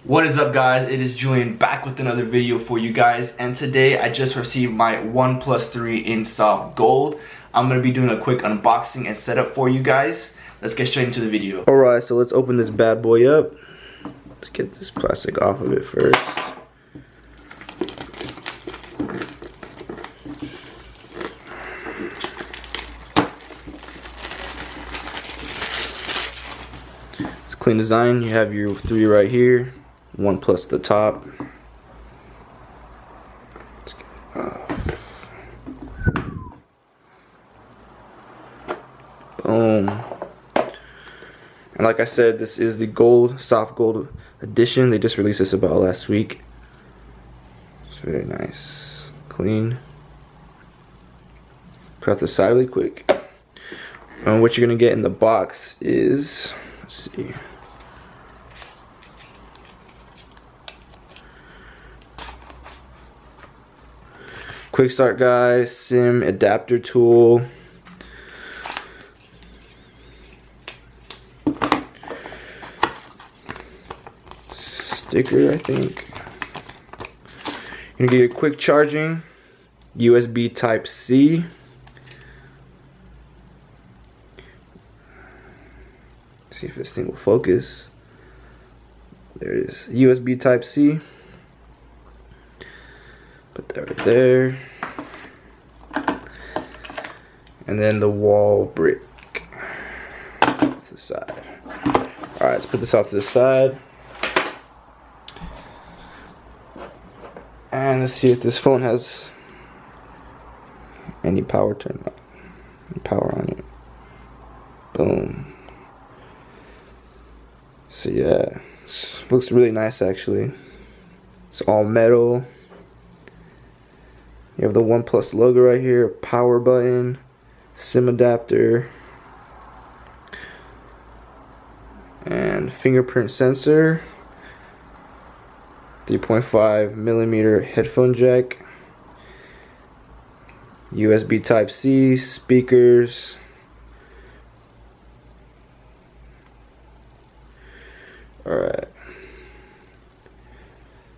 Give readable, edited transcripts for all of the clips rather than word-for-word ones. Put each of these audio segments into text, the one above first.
What is up, guys? It is Julian back with another video for you guys, and today I just received my OnePlus 3 in soft gold. I'm going to be doing a quick unboxing and setup for you guys. Let's get straight into the video. Alright, so let's open this bad boy up. Let's get this plastic off of it first. It's a clean design. You have your 3 right here. OnePlus the top. Let's get it off. Boom. And like I said, this is the gold, soft gold edition. They just released this about last week. It's very nice, clean. Put out the side really quick. And what you're gonna get in the box is, let's see. Quick start guide, SIM adapter tool, sticker, I think. You're gonna get quick charging, USB Type C. See if this thing will focus. There it is, USB Type C. Put that right there. And then the wall brick to the side. Alright, let's put this off to the side. And let's see if this phone has any power turned on. Power on it. Boom. So yeah, it looks really nice actually. It's all metal. You have the OnePlus logo right here, power button, SIM adapter, and fingerprint sensor, 3.5mm headphone jack, USB Type C, speakers, alright,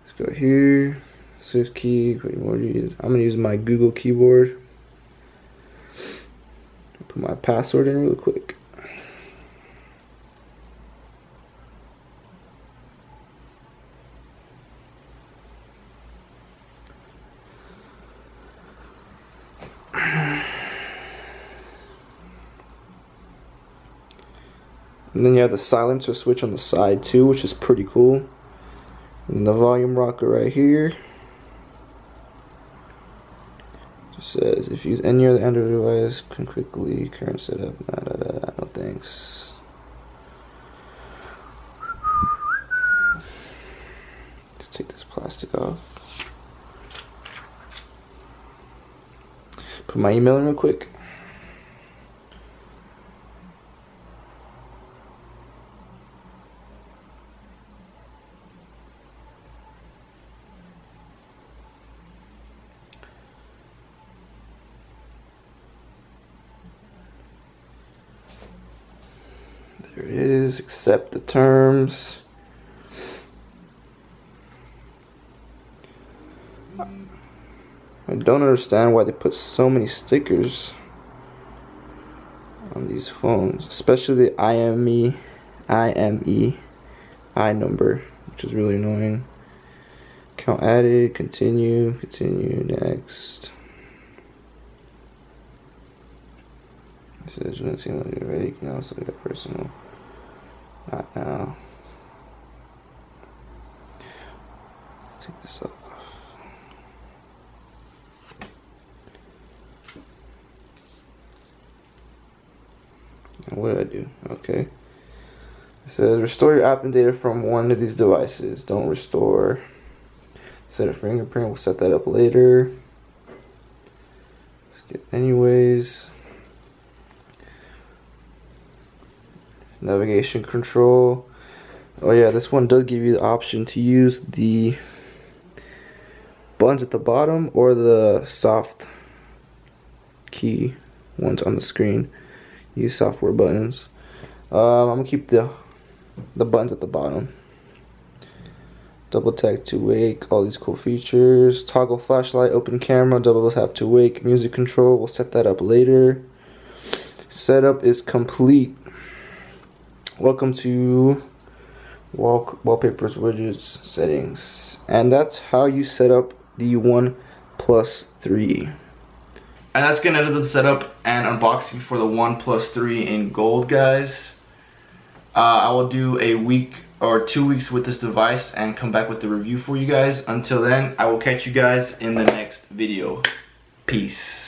let's go here. Swift key, what do you want to use? I'm gonna use my Google keyboard. Put my password in real quick. And then you have the silencer switch on the side too, which is pretty cool. And the volume rocker right here. Just says if you use any other Android device, can quickly current setup. No thanks. Let's take this plastic off. Put my email in real quick. There it is, accept the terms. I don't understand why they put so many stickers on these phones, especially the IMEI number, which is really annoying. Account added, continue, next. It says when it seems like you're ready, you can also get personal. Not now. Take this off. And what did I do? Okay. It says restore your app and data from one of these devices. Don't restore. Set a fingerprint. We'll set that up later. Let's get anyways. Navigation control. Oh yeah, this one does give you the option to use the buttons at the bottom or the soft key ones on the screen. Use software buttons. I'm gonna keep the buttons at the bottom. double tap to wake, all these cool features. Toggle flashlight, open camera, double tap to wake, music control, we'll set that up later. Setup is complete. Welcome to wallpapers, widgets, settings. And that's how you set up the OnePlus 3. And that's gonna end the setup and unboxing for the OnePlus 3 in gold, guys. I will do a week or 2 weeks with this device and come back with the review for you guys. Until then, I will catch you guys in the next video. Peace.